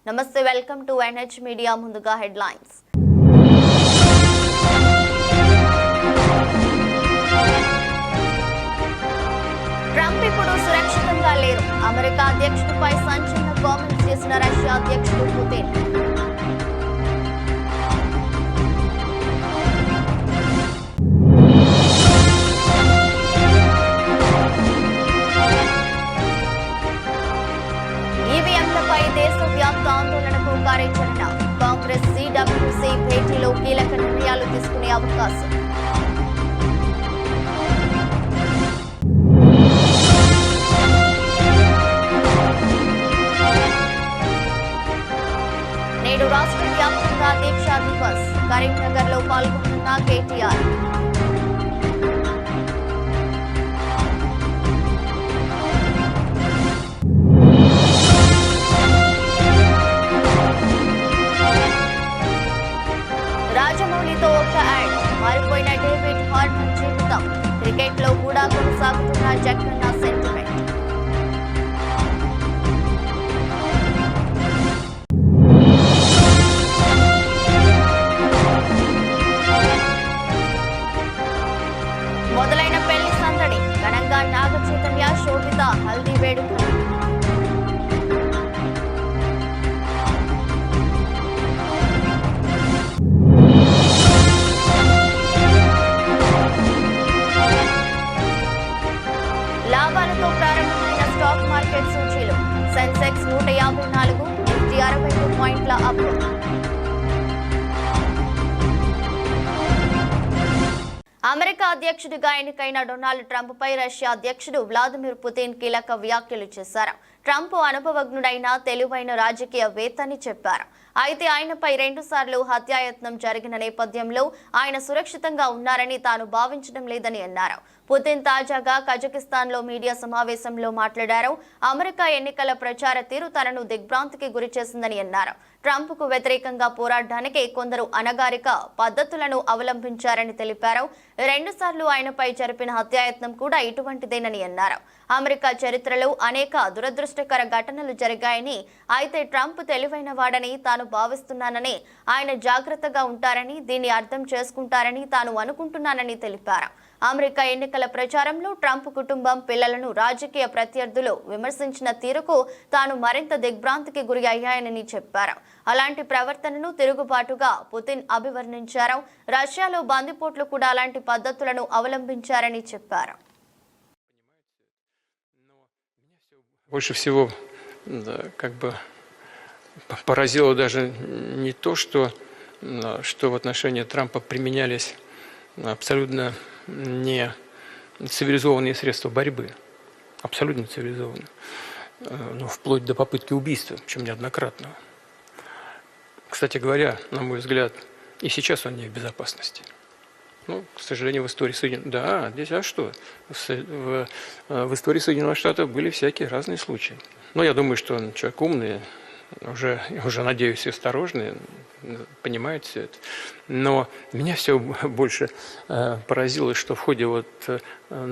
నమస్తే, welcome to NH media. ముందుగా headlines. Trump ఇప్పుడు సురక్షితంగా లేరు. అమెరికా అధ్యక్షుడిపై సంచలన కామెంట్స్ చేసిన రష్యా అధ్యక్షుడు పుతిన్. ఈవీఎంలపై దేశవ్యాప్త ఆందోళనకు కార్యాచరణ. కాంగ్రెస్ CWC భేటీలో కీలక నిర్ణయాలు తీసుకునే అవకాశం. నేడు రాష్ట్ర వ్యాప్తంగా దీక్షా దివస్. కరీంనగర్ లో పాల్గొన్న కేటీఆర్. రాజమౌళితో ఒక యాడ్. మారిపోయిన డేవిడ్ హార్మన్ జీవితం. క్రికెట్ లో కూడా కొనసాగుతున్న జక్కన్న సెంటిమెంట్. మొదలైన పెళ్లి సందడి. ఘనంగా నాగ చైతన్య శోభిత హల్దీ వేడుకలు. లాభాలతో ప్రారంభమైన స్టాక్ మార్కెట్ సూచీలు. సెన్సెక్స్ 154, నిఫ్టీ 62 పాయింట్ల అప్. అమెరికా అధ్యక్షుడిగా ఎన్నికైన డొనాల్డ్ ట్రంప్ పై రష్యా అధ్యక్షుడు వ్లాదిమిర్ పుతిన్ కీలక వ్యాఖ్యలు చేశారు. ట్రంప్ అనుభవజ్ఞుడైన తెలివైన రాజకీయవేత్తని చెప్పారు. అయితే ఆయనపై 2 సార్లు హత్యాయత్నం జరిగిన నేపథ్యంలో ఆయన సురక్షితంగా ఉన్నారని తాను భావించడం లేదని అన్నారు. పుతిన్ తాజాగా కజకిస్తాన్ లో మీడియా సమావేశంలో మాట్లాడారు. అమెరికా ఎన్నికల ప్రచార తీరు తనను దిగ్భ్రాంతికి గురి చేసిందని అన్నారు. ట్రంప్ కు వ్యతిరేకంగా పోరాడడానికి కొందరు అనగారిక పద్ధతులను అవలంబించారని తెలిపారు. 2 సార్లు ఆయనపై జరిపిన హత్యాయత్నం కూడా ఇటువంటిదేనని అన్నారు. అమెరికా చరిత్రలో అనేక దురదృష్టకర ఘటనలు జరిగాయని, అయితే ట్రంప్ తెలివైన వాడని తాను భావిస్తున్నానని, ఆయన జాగ్రత్తగా ఉంటారని, దీన్ని అర్థం చేసుకుంటారని తాను అనుకుంటున్నానని తెలిపారు. అమెరికా ఎన్నికల ప్రచారంలో ట్రంప్ కుటుంబం, పిల్లలను రాజకీయ ప్రత్యర్థులు విమర్శించిన తీరుకు తాను మరింత దిగ్భ్రాంతికి గురి అయ్యాయని చెప్పారు. అలాంటి ప్రవర్తనను తిరుగుబాటుగా పుతిన్ అభివర్ణించారు. రష్యాలో బందిపోట్లు కూడా అలాంటి పద్ధతులను అవలంబించారని చెప్పారు. Больше всего поразило даже не то, что в отношении Трампа применялись абсолютно не цивилизованные средства борьбы, абсолютно цивилизованные, но вплоть до попытки убийства, причем неоднократного. Кстати говоря, на мой взгляд, и сейчас он не в безопасности. Ну, к сожалению, в истории Соединенных... Да, здесь, а что? В истории Соединенных Штатов были всякие разные случаи. Но я думаю, что он человек умный, уже надеюсь, и осторожный, понимает все это. Но меня все больше поразило, что в ходе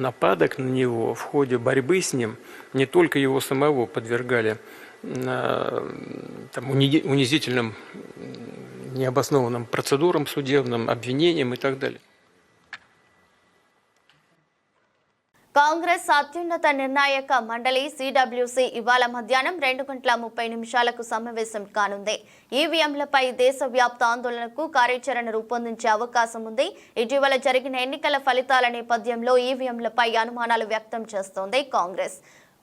нападок на него, в ходе борьбы с ним, не только его самого подвергали унизительным, необоснованным процедурам судебным, обвинениям и так далее. కాంగ్రెస్ అత్యున్నత నిర్ణాయక మండలి CWC ఇవాళ మధ్యాహ్నం 2:30 సమావేశం కానుంది. ఈవీఎంలపై దేశవ్యాప్త ఆందోళనకు కార్యాచరణ రూపొందించే అవకాశం ఉంది. ఇటీవల జరిగిన ఎన్నికల ఫలితాల నేపథ్యంలో ఈవీఎంలపై అనుమానాలు వ్యక్తం చేస్తోంది కాంగ్రెస్.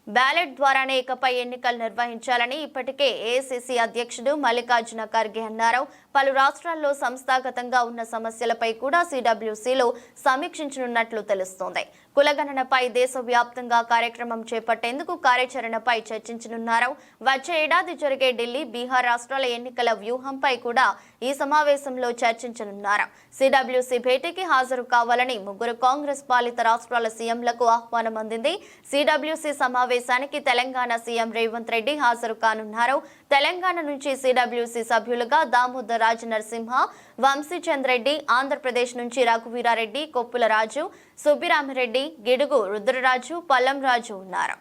బ్యాలెట్ ద్వారానే ఇకపై ఎన్నికలు నిర్వహించాలని ఇప్పటికే AICC అధ్యక్షుడు మల్లికార్జున ఖర్గే అన్నారు. పలు రాష్ట్రాల్లో సంస్థాగతంగా ఉన్న సమస్యలపై కూడా CWCలో సమీక్షించనున్నట్లు తెలుస్తోంది. కులగణనపై దేశవ్యాప్తంగా కార్యక్రమం చేపట్టేందుకు కార్యాచరణపై చర్చించనున్నారు. వచ్చే ఏడాది జరిగే ఢిల్లీ, బీహార్ రాష్ట్రాల ఎన్నికల వ్యూహంపై కూడా ఈ సమావేశంలో చర్చించనున్నారు. CWC భేటీకి హాజరు కావాలని 3 కాంగ్రెస్ పాలిత రాష్ట్రాల సీఎంలకు ఆహ్వానం అందింది. CWC సమావేశానికి తెలంగాణ సీఎం రేవంత్ రెడ్డి హాజరు కానున్నారు. తెలంగాణ నుంచి CWC సభ్యులుగా దామోదర్ రాజనరసింహ, వంశీచంద్ రెడ్డి, ఆంధ్రప్రదేశ్ నుంచి రఘువీరారెడ్డి, కొప్పుల రాజు, సుబ్బిరామిరెడ్డి, గిడుగు రుద్రరాజు, పల్లం రాజు ఉన్నారు.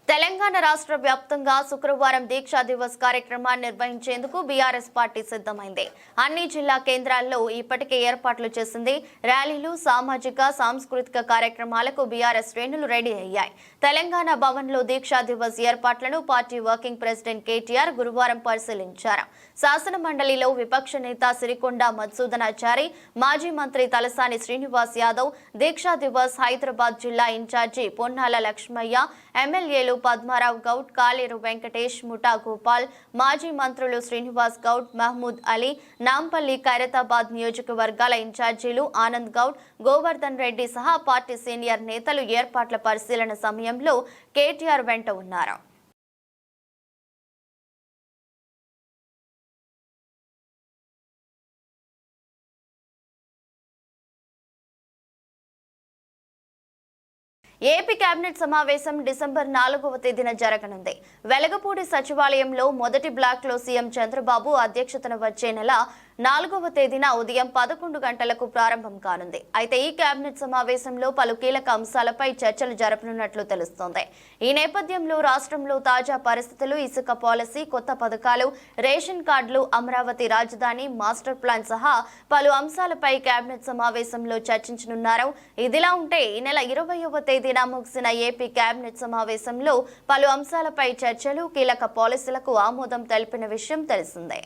తెలంగాణ రాష్ట్ర వ్యాప్తంగా శుక్రవారం దీక్షా దివస్ కార్యక్రమాన్ని నిర్వహించేందుకు బీఆర్ఎస్ పార్టీ సిద్ధమైంది. అన్ని జిల్లా కేంద్రాల్లో ఇప్పటికే ఏర్పాట్లు చేసింది. ర్యాలీలు, సామాజిక, సాంస్కృతిక కార్యక్రమాలకు బీఆర్ఎస్ శ్రేణులు రెడీ అయ్యాయి. తెలంగాణ భవన్లో దీక్షా దివస్ ఏర్పాట్లను పార్టీ వర్కింగ్ ప్రెసిడెంట్ కేటీఆర్ గురువారం పరిశీలించారు. శాసన మండలిలో విపక్ష నేత సిరికొండ మధుసూదనాచారి, మాజీ మంత్రి తలసాని శ్రీనివాస్ యాదవ్, దీక్షా దివస్ హైదరాబాద్ జిల్లా ఇన్ఛార్జి పొన్నాల లక్ష్మయ్య, ఎమ్మెల్యేలు పద్మారావు గౌడ్, కాలేరు వెంకటేష్, ముఠా గోపాల్, మాజీ మంత్రులు శ్రీనివాస్ గౌడ్, మహమూద్ అలీ, నాంపల్లి, ఖైరతాబాద్ నియోజకవర్గాల ఇన్ఛార్జీలు ఆనంద్ గౌడ్, గోవర్ధన్ రెడ్డి సహా పార్టీ సీనియర్ నేతలు ఏర్పాట్ల పరిశీలన సమయంలో కేటీఆర్ వెంట ఉన్నారు. ఏపీ కేబినెట్ సమావేశం డిసెంబర్ 4వ తేదీన జరగనుంది. వెలగపూడి సచివాలయంలో మొదటి బ్లాక్లో సీఎం చంద్రబాబు అధ్యక్షతన వచ్చే నెల 4వ తేదీన ఉదయం 11 గంటలకు ప్రారంభం కానుంది. అయితే ఈ కేబినెట్ సమావేశంలో పలు కీలక అంశాలపై చర్చలు జరపనున్నట్లు తెలుస్తోంది. ఈ నేపథ్యంలో రాష్ట్రంలో తాజా పరిస్థితులు, ఇసుక పాలసీ, కొత్త పథకాలు, రేషన్ కార్డులు, అమరావతి రాజధాని, మాస్టర్ ప్లాన్ సహా పలు అంశాలపై కేబినెట్ సమావేశంలో చర్చించనున్నారు. ఇదిలా ఉంటే ఈ నెల 20వ తేదీన ముగిసిన ఏపీ కేబినెట్ సమావేశంలో పలు అంశాలపై చర్చలు, కీలక పాలసీలకు ఆమోదం తెలిపిన విషయం తెలిసిందే.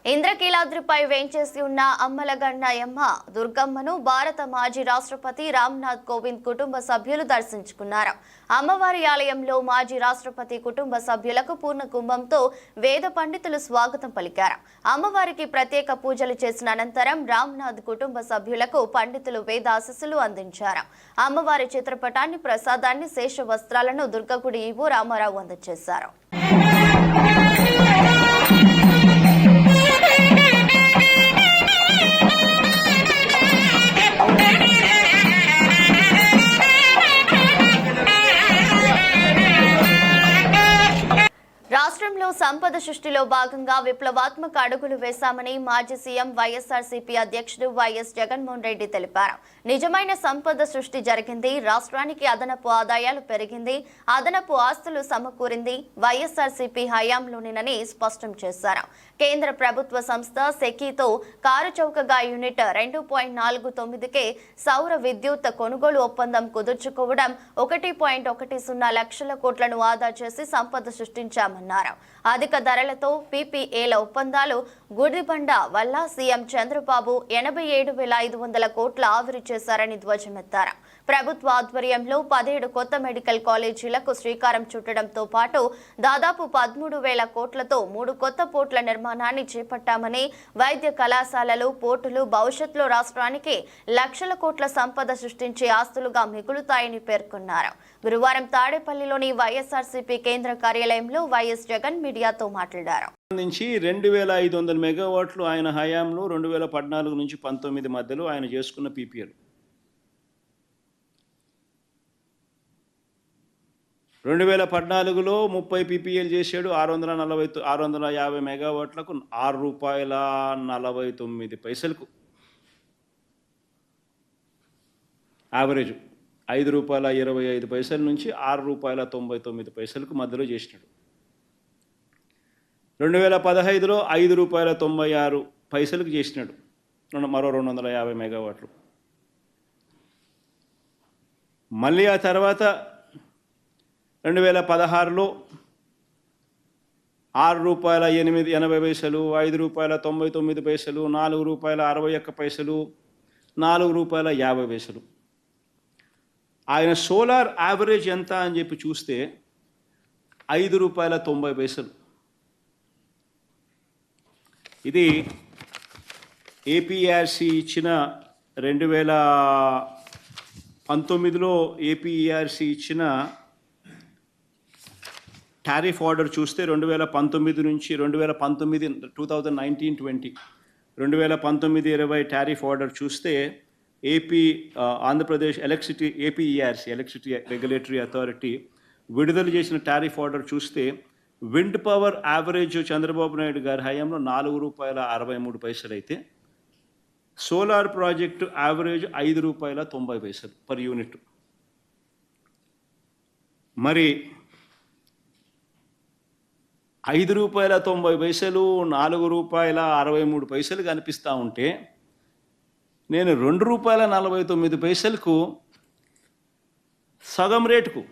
ఇంద్రకీలాద్రిపై వేంచేసి ఉన్న అమ్మలగన్నయమ్మ దుర్గమ్మను భారత మాజీ రాష్ట్రపతి రామ్నాథ్ కోవింద్ కుటుంబ సభ్యులు దర్శించుకున్నారు. అమ్మవారి ఆలయంలో మాజీ రాష్ట్రపతి కుటుంబ సభ్యులకు పూర్ణ కుంభంతో వేద పండితులు స్వాగతం పలికారు. అమ్మవారికి ప్రత్యేక పూజలు చేసిన అనంతరం రామ్నాథ్ కుటుంబ సభ్యులకు పండితులు వేద ఆశీస్సులు అందించారు. అమ్మవారి చిత్రపటాన్ని, ప్రసాదాన్ని, శేష వస్త్రాలను దుర్గగుడి ఈవో రామారావు అందజేశారు. రాష్ట్రంలో సంపద సృష్టిలో భాగంగా విప్లవాత్మక అడుగులు వేశామని మాజీ సీఎం వైఎస్ఆర్సీపీ అధ్యక్షుడు వైఎస్ జగన్మోహన్ రెడ్డి తెలిపారు. నిజమైన సంపద సృష్టి జరిగింది, రాష్ట్రానికి అదనపు ఆదాయాలు పెరిగింది, అదనపు ఆస్తులు సమకూరింది వైఎస్ఆర్సీపీ హయాంలోనేనని స్పష్టం చేశారు. కేంద్ర ప్రభుత్వ సంస్థ సెకీతో కారు చౌకగా యూనిట్ 2.49కే సౌర విద్యుత్ కొనుగోలు ఒప్పందం కుదుర్చుకోవడం, 1.10 లక్షల కోట్లను ఆదా చేసి సంపద సృష్టించామన్నారు. అధిక ధరలతో పీపీఏల ఒప్పందాలు గుడిబండ వల్ల సీఎం చంద్రబాబు 87,500 కోట్ల ఆవిరి చేశారని ధ్వజమెత్తారు. ప్రభుత్వ ఆధ్వర్యంలో 17 కొత్త మెడికల్ కాలేజీలకు శ్రీకారం చుట్టడంతో పాటు దాదాపు 13,000 కోట్లతో 3 కొత్త పోర్టుల నిర్మాణాన్ని చేపట్టామని, వైద్య కళాశాలలు, పోర్టులు భవిష్యత్తులో రాష్ట్రానికి లక్షల కోట్ల సంపద సృష్టించే ఆస్తులుగా మిగులుతాయని పేర్కొన్నారు. గురువారం తాడేపల్లిలోని వైఎస్ఆర్సీపీ కేంద్ర కార్యాలయంలో వైఎస్ జగన్ మీడియాతో మాట్లాడారు. 2,500 మెగావాట్లు ఆయన హయాంలో 2014 నుంచి 19 మధ్యలో ఆయన చేసుకున్న పీపీఎల్. 2014లో 30 పీపీఎల్ చేశాడు. 650 మెగావాట్లకు ₹6.49 యావరేజ్. ₹5.25 నుంచి ₹6.99 మధ్యలో చేసినాడు. 2015లో ₹5.96 చేసినాడు, మరో 250 మెగావాట్లు. మళ్ళీ ఆ తర్వాత 2016లో ₹6.80, ₹5.99, ₹4.61, ₹4.50. ఆయన సోలార్ యావరేజ్ ఎంత అని చెప్పి చూస్తే ₹5.90. ఇది ఏపీఆర్సీ ఇచ్చిన 2019లో ఏపీఆర్సీ ఇచ్చిన టారిఫ్ ఆర్డర్ చూస్తే 2019 నుంచి 2019 2020 టారిఫ్ ఆర్డర్ చూస్తే AP Andhra Pradesh APERC electricity regulatory authority విడుదల చేసిన టారిఫ్ ఆర్డర్ చూస్తే wind power average Chandrababu Naidu గారి హయాంలో ₹4.63 అయితే solar project average ₹5.90 per unit. మరి ₹5.90 ₹4.63 కనిపిస్తూ ఉంటే నేను ₹2.49 సగం రేటుకు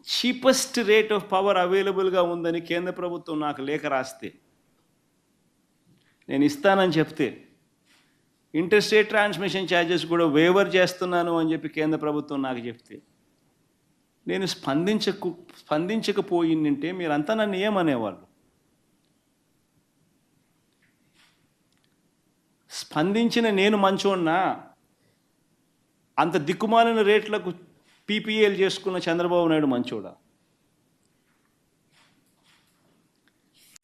చీపెస్ట్ రేట్ ఆఫ్ పవర్ అవైలబుల్గా ఉందని కేంద్ర ప్రభుత్వం నాకు లేఖ రాస్తే, నేను ఇస్తానని చెప్తే, ఇంటర్స్టేట్ ట్రాన్స్మిషన్ ఛార్జెస్ కూడా వేవర్ చేస్తున్నాను అని చెప్పి కేంద్ర ప్రభుత్వం నాకు చెప్తే, నేను స్పందించకపోయిందంటే మీరంతా నన్ను ఏమనేవాళ్ళు? స్పందించిన నేను మంచోన్నా? అంత దిక్కుమాలిన రేట్లకు పీపీఏలు చేసుకున్న చంద్రబాబు నాయుడు మంచోడా?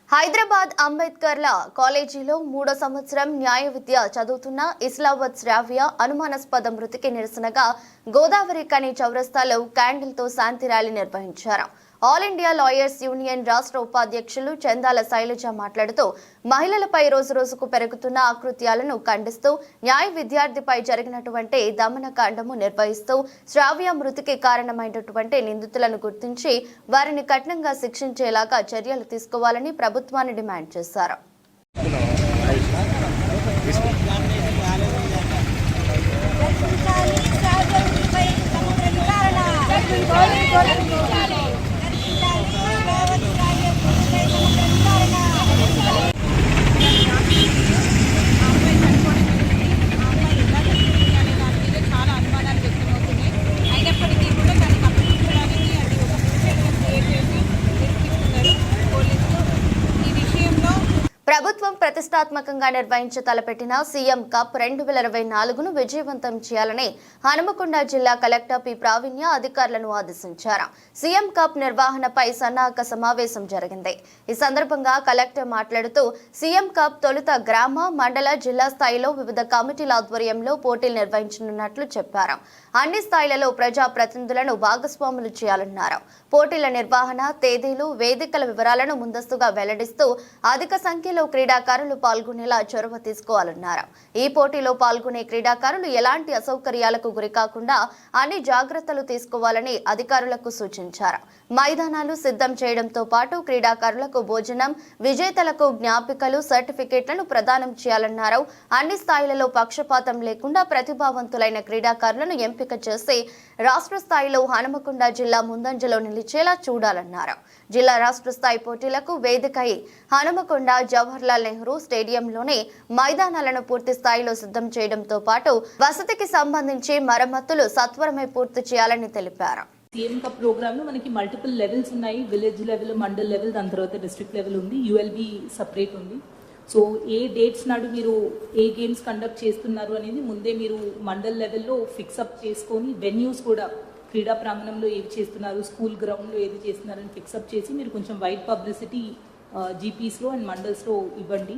హైదరాబాద్ అంబేద్కర్ల కాలేజీలో 3వ సంవత్సరం న్యాయ విద్య చదువుతున్న ఇస్లావత్ శ్రావ్య అనుమానాస్పద మృతికి నిరసనగా గోదావరి కని చౌరస్తాలో క్యాండిల్తో శాంతి ర్యాలీ నిర్వహించారు. ఆల్ ఇండియా లాయర్స్ యూనియన్ రాష్ట్ర ఉపాధ్యక్షులు చందాల శైలజ మాట్లాడుతూ మహిళలపై రోజురోజుకు పెరుగుతున్న ఆకృత్యాలను ఖండిస్తూ న్యాయ విద్యార్థిపై జరిగినటువంటి దమనకాండము నిర్వహిస్తూ శ్రావ్య మృతికి కారణమైనటువంటి నిందితులను గుర్తించి వారిని కఠినంగా శిక్షించేలాగా చర్యలు తీసుకోవాలని ప్రభుత్వాన్ని డిమాండ్ చేశారు. ప్రభుత్వం ప్రతిష్టాత్మకంగా నిర్వహించి తలపెట్టిన సీఎం కప్ 2024ను విజయవంతం చేయాలని హనుమకొండ జిల్లా కలెక్టర్ పి ప్రావీణ్య అధికారులను ఆదేశించారు. సీఎం కప్ నిర్వహణపై సన్నాహక సమావేశం జరిగింది. ఈ సందర్భంగా కలెక్టర్ మాట్లాడుతూ సీఎం కప్ తొలుత గ్రామ, మండల, జిల్లా స్థాయిలో వివిధ కమిటీల ఆధ్వర్యంలో పోటీలు నిర్వహించనున్నట్లు చెప్పారు. అన్ని స్థాయిలలో ప్రజా ప్రతినిధులను భాగస్వాములు చేయాలన్నారు. పోటీల నిర్వహణ, తేదీలు, వేదికల వివరాలను ముందస్తుగా వెల్లడిస్తూ అధిక సంఖ్యలో క్రీడాకారులు పాల్గొనేలా చొరవ తీసుకోవాలన్నారు. ఈ పోటీలో పాల్గొనే క్రీడాకారులు ఎలాంటి అసౌకర్యాలకు గురికాకుండా అన్ని జాగ్రత్తలు తీసుకోవాలని అధికారులకు సూచించారు. మైదానాలు సిద్ధం చేయడంతో పాటు క్రీడాకారులకు భోజనం, విజేతలకు జ్ఞాపికలు, సర్టిఫికెట్లను ప్రదానం చేయాలన్నారు. అన్ని స్థాయిలలో పక్షపాతం లేకుండా ప్రతిభావంతులైన క్రీడాకారులను ఎంపిక చేసి రాష్ట్ర స్థాయిలో హనుమకొండ జిల్లా ముందంజలో నిలిచేలా చూడాలన్నారు. జిల్లా రాష్ట్ర స్థాయి పోటీలకు వేదికై హనుమకొండ జవహర్లాల్ నెహ్రూ స్టేడియంలోనే మైదానాలను పూర్తి స్థాయిలో సిద్ధం చేయడంతో పాటు వసతికి సంబంధించి మరమ్మతులు సత్వరమే పూర్తి చేయాలని తెలిపారు. సీఎం కప్ ప్రోగ్రామ్ లో మనకి మల్టిపుల్ లెవెల్స్ ఉన్నాయి. విలేజ్ లెవెల్, మండల్ లెవెల్, దాని తర్వాత డిస్ట్రిక్ట్ లెవెల్ ఉంది, యుఎల్బి సపరేట్ ఉంది. సో ఏ డేట్స్ నాడు మీరు ఏ గేమ్స్ కండక్ట్ చేస్తున్నారు అనేది ముందే మీరు మండల్ లెవెల్లో ఫిక్సప్ చేసుకొని, వెన్యూస్ కూడా క్రీడా ప్రాంగణంలో ఏది చేస్తున్నారు, స్కూల్ గ్రౌండ్లో ఏది చేస్తున్నారని ఫిక్సప్ చేసి మీరు కొంచెం వైడ్ పబ్లిసిటీ జీపీస్లో అండ్ మండల్స్లో ఇవ్వండి.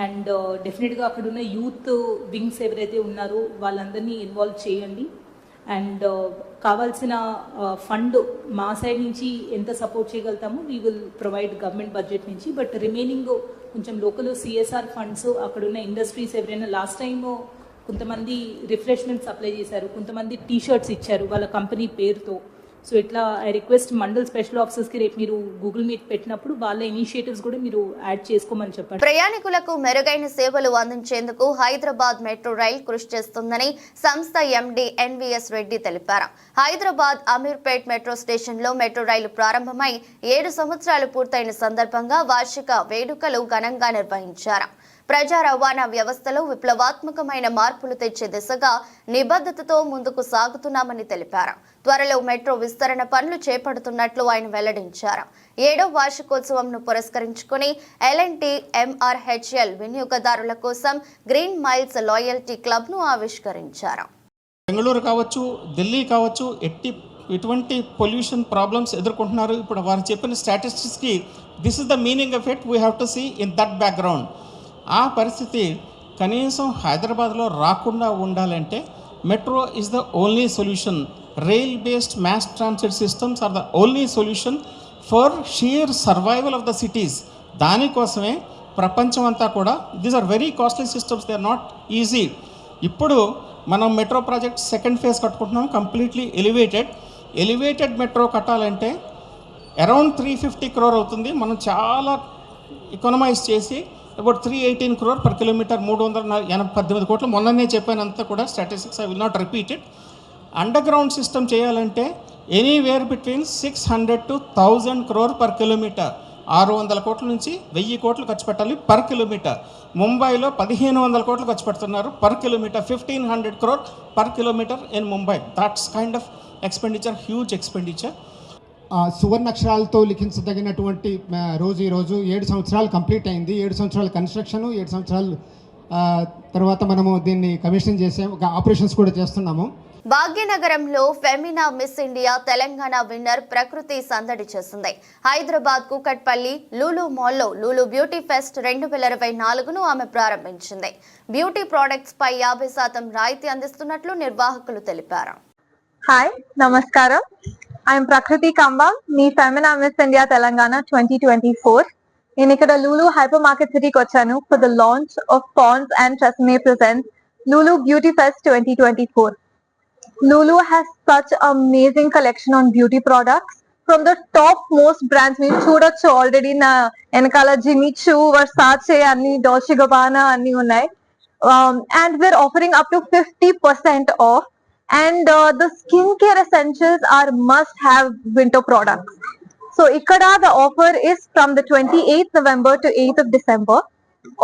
అండ్ డెఫినెట్గా అక్కడ ఉన్న యూత్ వింగ్స్ ఎవరైతే ఉన్నారో వాళ్ళందరినీ ఇన్వాల్వ్ చేయండి. అండ్ కావాల్సిన ఫండ్ మా సైడ్ నుంచి ఎంత సపోర్ట్ చేయగలుగుతామో we will provide government budget నుంచి. బట్ రిమైనింగ్ కొంచెం లోకల్ సిఎస్ఆర్ ఫండ్స్, అక్కడున్న ఇండస్ట్రీస్ ఎవరైనా లాస్ట్ టైం కొంతమంది రిఫ్రెష్మెంట్ సప్లై చేశారు, కొంతమంది టీషర్ట్స్ ఇచ్చారు వాళ్ళ కంపెనీ పేరుతో. సో ఇట్లా ఐ రిక్వెస్ట్ మండల్ స్పెషల్ ఆఫీసర్స్కి రేపు మీరు గూగుల్ మీట్ పెట్టినప్పుడు వాళ్ళ ఇనిషియేటివ్స్ కూడా మీరు యాడ్ చేసుకోమని చెప్పండి. ప్రయాణికులకు మెరుగైన సేవలు అందించేందుకు హైదరాబాద్ మెట్రో రైల్ కృషి చేస్తుందని సంస్థ ఎండీ ఎన్వీఎస్ రెడ్డి తెలిపారు. హైదరాబాద్ అమీర్పేట్ మెట్రో స్టేషన్లో మెట్రో రైలు ప్రారంభమై 7 సంవత్సరాలు పూర్తయిన సందర్భంగా వార్షిక వేడుకలు ఘనంగా నిర్వహించారు. ప్రజా రవాణా వ్యవస్థలో విప్లవాత్మకమైన మార్పులు తెచ్చే దిశగా నిబద్ధతతో ముందుకు సాగుతున్నామని తెలిపారు. త్వరలో మెట్రో విస్తరణ పనులు చేపడుతున్నట్లు ఆయన వెల్లడించారు. 7వ వార్షికోత్సవంను పురస్కరించుకుని ఎల్ఎన్టీ ఎంఆర్హెచ్ఎల్ వినియోగదారుల కోసం గ్రీన్ మైల్స్ లాయల్టీ క్లబ్ను ఆవిష్కరించారు. బెంగళూరు కావచ్చు, ఢిల్లీ కావచ్చు, ఎట్టి ఎటువంటి పొల్యూషన్ ప్రాబ్లమ్స్ ఎదుర్కొంటున్నారు. ఇప్పుడు వారు చెప్పిన స్టాటిస్టిక్స్కి this is the meaning of it, we have to see in that background. ఆ పరిస్థితి కనీసం హైదరాబాద్లో రాకుండా ఉండాలంటే metro is the only solution. Rail based mass transit systems are the only solution for sheer survival of the cities. దానికోసమే ప్రపంచం అంతా కూడా these are very costly systems, they are not easy. ఇప్పుడు మనం మెట్రో ప్రాజెక్ట్ సెకండ్ ఫేజ్ కట్టుకుంటున్నాం, completely elevated metro కట్టాలంటే around 350 crore అవుతుంది. మనం చాలా ఎకనమైజ్ చేసి అబౌట్ 318 crore per kilometer, 318 కోట్లు. మొన్ననే చెప్పానంతా కూడా statistics, I will not repeat it. Under ground system చేయాలంటే anywhere between 600 to 1000 crore per kilometer, 600 కోట్ల నుంచి 1000 కోట్లు ఖర్చు పెట్టాలి పర్ కిలోమీటర్. ముంబైలో 1500 కోట్లు ఖర్చు పెడుతున్నారు per kilometer, 1500 crore per kilometer in Mumbai. That's kind of expenditure, huge expenditure. సువర్ణాక్షరాలతో లిఖించదగినటువంటి రోజు ఈరోజు 7 సంవత్సరాలు కంప్లీట్ అయింది. 7 సంవత్సరాల కన్స్ట్రక్షను, 7 సంవత్సరాలు తర్వాత మనము దీన్ని కమిషన్ చేసాము, ఆపరేషన్స్ కూడా చేస్తున్నాము. భాగ్యనగరంలో Femina Miss India Telangana winner Prakruthi సందడి చేసింది. హైదరాబాద్ కూకట్పల్లి లూలు మాల్లో లూలు బ్యూటీ ఫెస్ట్ 2024ను ఆమె ప్రారంభించింది. బ్యూటీ ప్రొడక్ట్స్ పై 50% రాయితీ అందిస్తున్నట్లు నిర్వాహకులు తెలిపారు. హాయ్, నమస్కారం. ఐఎమ్ ప్రకృతి కంబా, మీ ఫెమినా మిస్ ఇండియా తెలంగాణ 2024. నేను ఇక్కడ లూలు హైపర్ మార్కెట్ సిటీకి వచ్చాను for the launch of Pond's and TRESemme presents Lulu beauty fest 2024. Lulu has such amazing collection on beauty products from the top most brands. మీరు చూడొచ్చు already నా వెనకాల Jimmy Choo, Versace అన్ని, Dolce Gabbana అన్ని ఉన్నాయి. And we're offering up to 50% off. And the skincare essentials are must-have winter products. So ikkada the offer is from the 28th November to 8th of December.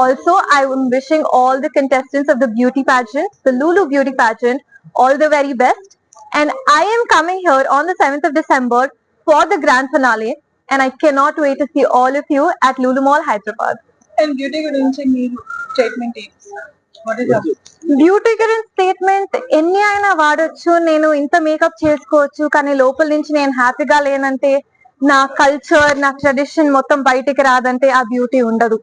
Also, I am wishing all the contestants of the beauty pageant, the Lulu beauty pageant, all the very best. And I am coming here on the 7th of December for the grand finale, and I cannot wait to see all of you at Lulu Mall, Hyderabad. And beauty gurinchi meer statement ఏంటి? What is that? Beauty గురించి statement ఎన్ని అయినా వాడొచ్చు, నేను ఇంత makeup చేసుకోవచ్చు, కానీ లోపల నుంచి నేను హ్యాపీగా లేనంటే, నా కల్చర్, నా ట్రెడిషన్ మొత్తం బయటికి రాదంటే ఆ బ్యూటీ ఉండదు.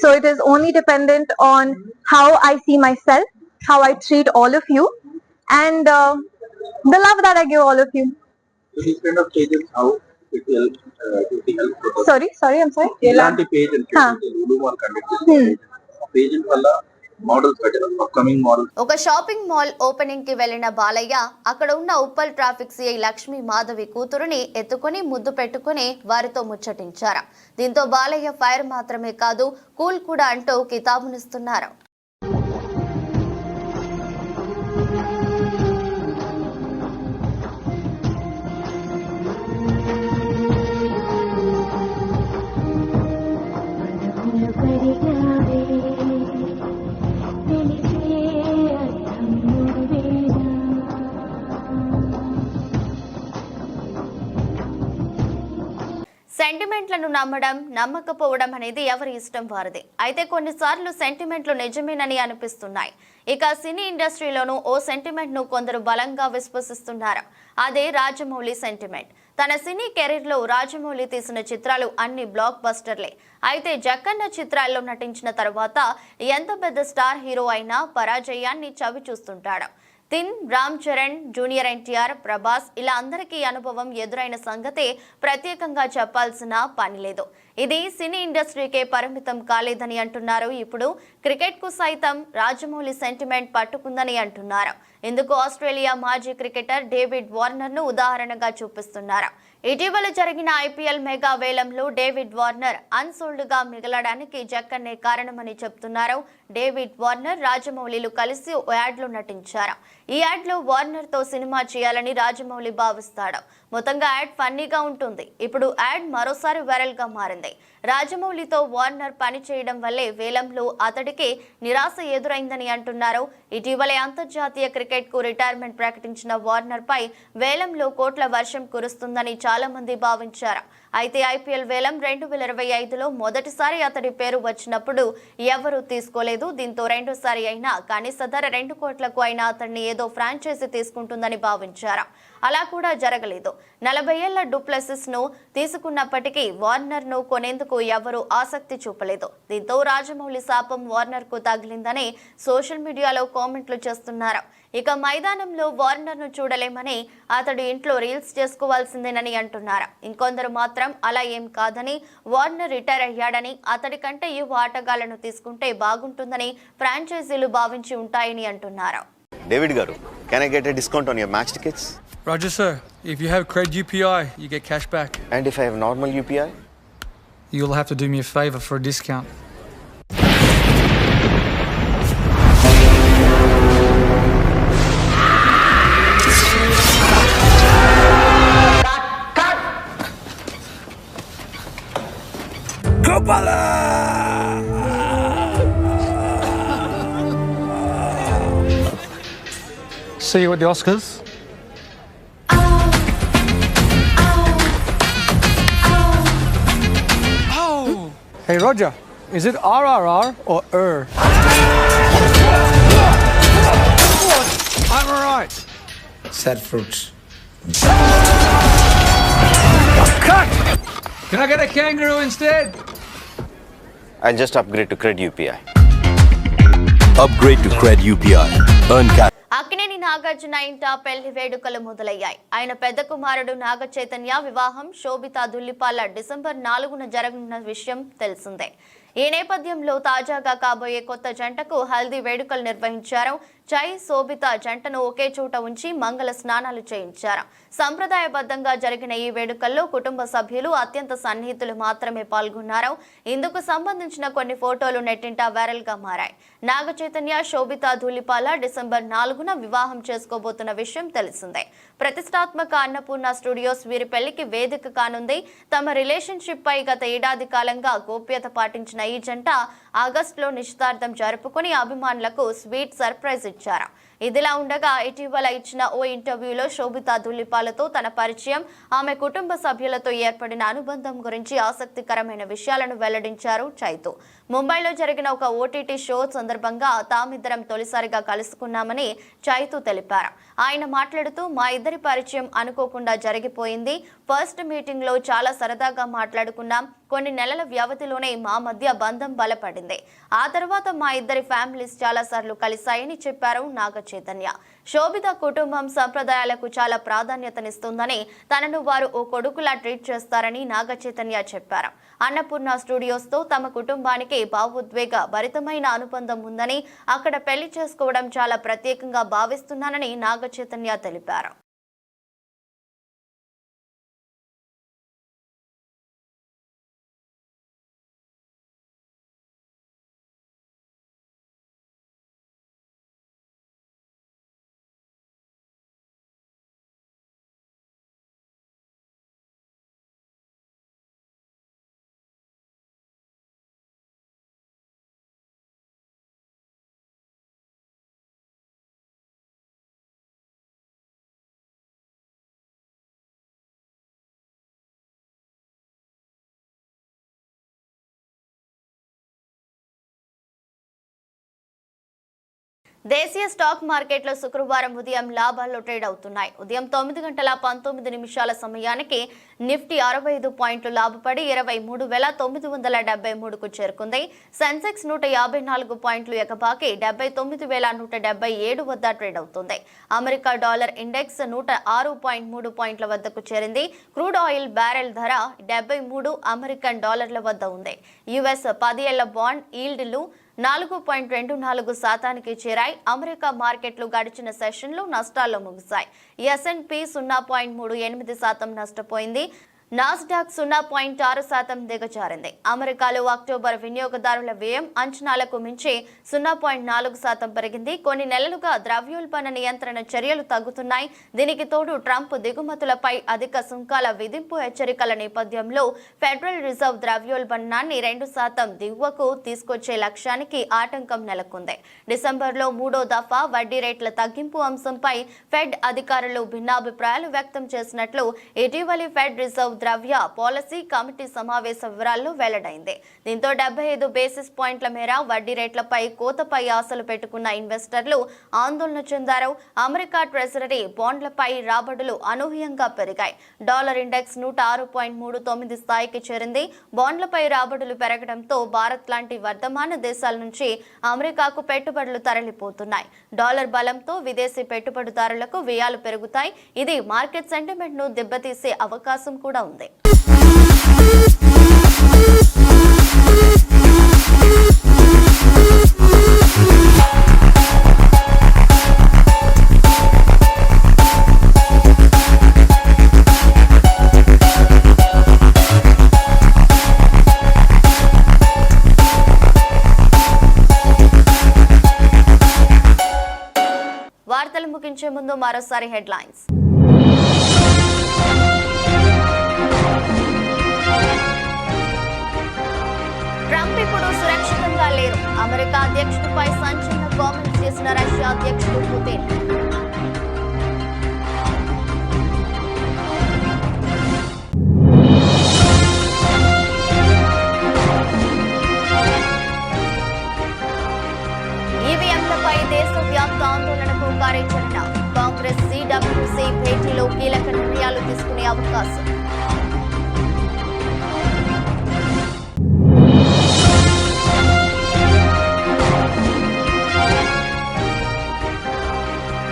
So it is only dependent on how I see myself, how I treat all of you, and the love that I give all of you. So these kind of pageants, how it will help? Sorry, I'm sorry. Elanti pageant, Lulu Mall conducted pageant valla models పెట్టారు, upcoming models. ఒక shopping mall opening కి వెళ్లిన బాలయ్య అక్కడ ఉన్న Uppal traffic CI Lakshmi Madhavi కూతురుని ఎత్తుకుని ముద్దు పెట్టుకుని వారితో ముచ్చటించారు. దీంతో బాలయ్య ఫైర్ మాత్రమే కాదు, కూల్ కూడా అంటూ కితాబునిస్తున్నారు. సెంటిమెంట్లను నమ్మడం, నమ్మకపోవడం అనేది ఎవరి ఇష్టం వారిదే. అయితే కొన్నిసార్లు సెంటిమెంట్లు నిజమేనని అనిపిస్తున్నాయి. ఇక సినీ ఇండస్ట్రీలోనూ ఓ సెంటిమెంట్ ను కొందరు బలంగా విశ్వసిస్తున్నారు. అదే రాజమౌళి సెంటిమెంట్. తన సినీ కెరీర్ లో రాజమౌళి తీసిన చిత్రాలు అన్ని బ్లాక్ బస్టర్లే. అయితే జక్కన్న చిత్రాల్లో నటించిన తర్వాత ఎంత పెద్ద స్టార్ హీరో అయినా పరాజయాన్ని చవి చూస్తుంటాడు. తిన్, రామ్ చరణ్, జూనియర్ ఎన్టీఆర్, ప్రభాస్ ఇలా అందరికీ అనుభవం ఎదురైన సంగతే ప్రత్యేకంగా చెప్పాల్సిన పని లేదు. ఇది సినీ ఇండస్ట్రీకే పరిమితం కాలేదని అంటున్నారు. ఇప్పుడు క్రికెట్ కు సైతం రాజమౌళి సెంటిమెంట్ పట్టుకుందని అంటున్నారు. ఇందుకు ఆస్ట్రేలియా మాజీ క్రికెటర్ డేవిడ్ వార్నర్ ను ఉదాహరణగా చూపిస్తున్నారు. ఇటీవల జరిగిన ఐపీఎల్ మెగా వేలంలో డేవిడ్ వార్నర్ అన్సోల్డ్ గా మిగలడానికి జక్కన్నే కారణమని చెప్తున్నారు. డేవిడ్ వార్నర్, రాజమౌళిలు కలిసి ఓ యాడ్ లో నటించారు. ఈ యాడ్ లో వార్నర్ తో సినిమా చేయాలని రాజమౌళి భావిస్తాడు. మొత్తంగా యాడ్ ఫన్నీగా ఉంటుంది. ఇప్పుడు యాడ్ మరోసారి వైరల్ గా మారింది. రాజమౌళితో వార్నర్ పని చేయడం వల్లే వేలంలో అతడికి నిరాశ ఎదురైందని అంటున్నారు. ఇటీవలే అంతర్జాతీయ క్రికెట్ కు రిటైర్మెంట్ ప్రకటించిన వార్నర్ పై వేలంలో కోట్ల వర్షం కురుస్తుందని చాలా మంది భావించారు. అయితే ఐపీఎల్ వేలం 2025లో మొదటిసారి అతడి పేరు వచ్చినప్పుడు ఎవరూ తీసుకోలేదు. దీంతో రెండోసారి అయినా కనీస ధర 2 కోట్లకు అయినా అతన్ని ఏదో ఫ్రాంచైజీ తీసుకుంటుందని భావించారు. అలా కూడా జరగలేదు. 40 ఏళ్ల డూప్లెసిస్ ను తీసుకున్నప్పటికీ వార్నర్ ను కొనేందుకు ఎవరూ ఆసక్తి చూపలేదు. దీంతో రాజమౌళి శాపం వార్నర్ కు తగిలిందని సోషల్ మీడియాలో కామెంట్లు చేస్తున్నారు. ఇక మైదానంలో వార్నర్ ను చూడలేమని, అతడు ఇంట్లో రీల్స్ చేసుకోవాల్సిందేనని అంటున్నారు. ఇంకొందరు మాత్రం అలా ఏం కాదని, వార్నర్ రిటైర్ అయ్యాడని, అతడి కంటే యువ ఆటగాళ్లను తీసుకుంటే బాగుంటుందని ఫ్రాంచైజీలు భావించి ఉంటాయని అంటున్నారు. David Garu, can I get a discount on your match tickets? Roger, sir. If you have Cred UPI, you get cash back. And if I have normal UPI? You'll have to do me a favor for a discount. See you at the Oscars. Oh! Hey Roger, is it RRR or I'm alright. Sad fruits. Cut! Can I get a kangaroo instead? I'll just upgrade to Cred UPI. Upgrade to Cred UPI. Earn cash. Akkineni Nagarjuna ఇంట పెళ్లి వేడుకలు మొదలయ్యాయి. ఆయన పెద్ద కుమారుడు నాగ చైతన్య వివాహం Sobhita దుల్లిపాల December 4న జరగనున్న విషయం తెలిసిందే. ఈ నేపథ్యంలో తాజాగా కాబోయే కొత్త జంటకు హల్దీ వేడుకలు నిర్వహించారు. చై శోభిత జంటను ఒకే చోట ఉంచి మంగళ స్నానాలు చేయించారు. సంప్రదాయబద్ధంగా జరిగిన ఈ వేడుకల్లో కుటుంబ సభ్యులు, అత్యంత సన్నిహితులు మాత్రమే పాల్గొన్నారు. ఇందుకు సంబంధించిన కొన్ని ఫోటోలు నెట్టింట వైరల్ గా మారాయి. నాగ చైతన్య శోభిత ధూళిపాల డిసెంబర్ 4న వివాహం చేసుకోబోతున్న విషయం తెలిసిందే. ప్రతిష్టాత్మక అన్నపూర్ణ స్టూడియోస్ వీరి పెళ్లికి వేదిక కానుంది. తమ రిలేషన్షిప్ పై గత ఏడాది కాలంగా గోప్యత పాటించిన ఈ జంట ఆగస్టులో నిశ్చితార్థం జరుపుకుని అభిమానులకు స్వీట్ సర్ప్రైజ్ ఇచ్చారు. ఇదిలా ఉండగా ఇటీవల ఇచ్చిన ఓ ఇంటర్వ్యూలో శోభితా ధూళిపాలతో తన పరిచయం, ఆమె కుటుంబ సభ్యులతో ఏర్పడిన అనుబంధం గురించి ఆసక్తికరమైన విషయాలను వెల్లడించారు చైతు. ముంబైలో జరిగిన ఒక ఓటీటీ షో సందర్భంగా తామిద్దరం తొలిసారిగా కలుసుకున్నామని చైతు తెలిపారు. ఆయన మాట్లాడుతూ, మా ఇద్దరి పరిచయం అనుకోకుండా జరిగిపోయింది. ఫస్ట్ మీటింగ్ లో చాలా సరదాగా మాట్లాడుకున్నాం. కొన్ని నెలల వ్యవధిలోనే మా మధ్య బంధం బలపడింది. ఆ తర్వాత మా ఇద్దరి ఫ్యామిలీస్ చాలా సార్లు కలిశాయని చెప్పారు నాగ చైతన్య. శోభిత కుటుంబం సంప్రదాయాలకు చాలా ప్రాధాన్యతనిస్తుందని, తనను వారు ఓ కొడుకులా ట్రీట్ చేస్తారని నాగ చైతన్య చెప్పారు. అన్నపూర్ణ స్టూడియోస్ తో తమ కుటుంబానికి భావోద్వేగ భరితమైన అనుబంధం ఉందని, అక్కడ పెళ్లి చేసుకోవడం చాలా ప్రత్యేకంగా భావిస్తున్నానని నాగ చైతన్య తెలిపారు. దేశీయ స్టాక్ మార్కెట్లో శుక్రవారం ఉదయం లాభాల్లో ట్రేడ్ అవుతున్నాయి. ఉదయం 9:19 సమయానికి నిఫ్టీ 65 పాయింట్లు లాభపడి 23,973కు చేరుకుంది. సెన్సెక్స్ 154 పాయింట్లు ఎగబాకి 79,177 వద్ద ట్రేడ్ అవుతుంది. అమెరికా డాలర్ ఇండెక్స్ 106.3 పాయింట్ల వద్దకు చేరింది. క్రూడ్ ఆయిల్ బ్యారెల్ ధర 73 అమెరికన్ డాలర్ల వద్ద ఉంది. యుఎస్ 10 ఏళ్ల బాండ్ ఈల్డ్లు 4.24% చేరాయి. అమెరికా మార్కెట్లు గడిచిన సెషన్లు నష్టాల్లో ముగిశాయి. S&P 0.38% నష్టపోయింది. నాస్డాక్ 0.6% దిగజారింది. అమెరికాలో అక్టోబర్ వినియోగదారుల వ్యయం అంచనాలకు మించి 0.4% పెరిగింది. కొన్ని నెలలుగా ద్రవ్యోల్బణ నియంత్రణ చర్యలు తగ్గుతున్నాయి. దీనికి తోడు ట్రంప్ దిగుమతులపై అధిక సుంకాల విధింపు హెచ్చరికల నేపథ్యంలో ఫెడరల్ రిజర్వ్ ద్రవ్యోల్బణాన్ని 2% దిగువకు తీసుకొచ్చే లక్ష్యానికి ఆటంకం నెలకొంది. డిసెంబర్లో 3వ దఫా వడ్డీ రేట్ల తగ్గింపు అంశంపై ఫెడ్ అధికారులు భిన్నాభిప్రాయాలు వ్యక్తం చేసినట్లు ఇటీవలి ఫెడ్ రిజర్వ్ ద్రవ్య పాలసీ కమిటీ సమావేశ వివరాల్లో వెల్లడైంది. దీంతో 75 బేసిస్ పాయింట్ల మేర వడ్డీ రేట్లపై కోతపై ఆశలు పెట్టుకున్న ఇన్వెస్టర్లు ఆందోళన చెందారు. అమెరికా ట్రెజరీ బాండ్లపై రాబడులు అనూహ్యంగా పెరిగాయి. డాలర్ ఇండెక్స్ 106.39 స్థాయికి చేరింది. బాండ్లపై రాబడులు పెరగడంతో భారత్ లాంటి వర్ధమాన దేశాల నుంచి అమెరికాకు పెట్టుబడులు తరలిపోతున్నాయి. డాలర్ బలంతో విదేశీ పెట్టుబడిదారులకు వ్యయాలు పెరుగుతాయి. ఇది మార్కెట్ సెంటిమెంట్ ను దెబ్బతీసే అవకాశం కూడా ఉంది. వార్తలు ముగించే ముందు మరోసారి హెడ్లైన్స్. ట్రంప్ ఇప్పుడు సురక్షితంగా లేరు. అమెరికా అధ్యక్షుడిపై సంచలన కామెంట్స్ చేసిన రష్యా అధ్యక్షుడు పుతిన్. ఈవీఎంలపై దేశవ్యాప్త ఆందోళనకు కార్యాచరణ. కాంగ్రెస్ సిడబ్ల్యూసీ భేటీలో కీలక నిర్ణయాలు తీసుకునే అవకాశం.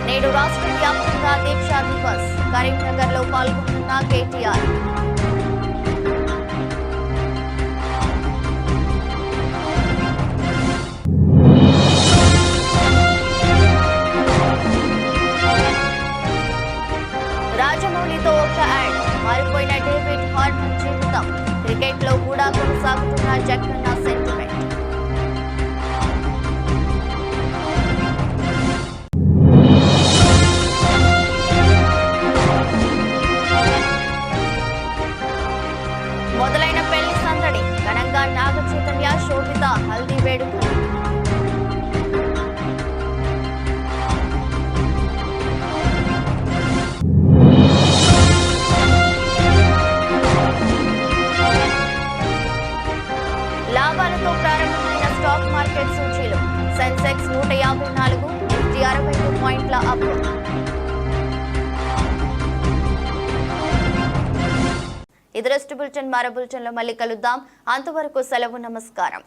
నేడు రాష్ట్ర వ్యాప్తంగా దీక్షా దివస్. కరీంనగర్ లో పాల్గొంటున్న కేటీఆర్. రాజమౌళితో ఒక యాడ్. మారిపోయిన డేవిడ్ హార్మన్ జీవితం. క్రికెట్ లో కూడా కొనసాగుతున్న జక్కన్న సెంటిమెంట్. మొదలైన పెళ్లి సందడి. ఘనంగా నాగ చైతన్య శోభిత హల్దీ వేడుకలు. లాభాలతో ప్రారంభమైన స్టాక్ మార్కెట్ సూచీలు. సెన్సెక్స్ 154, నిఫ్టీ 62 పాయింట్ల అప్. ఇది రెస్ట్ బులెటిన్. మరో బులెటిన్లో మళ్ళీ కలుద్దాం. అంతవరకు సెలవు. నమస్కారం.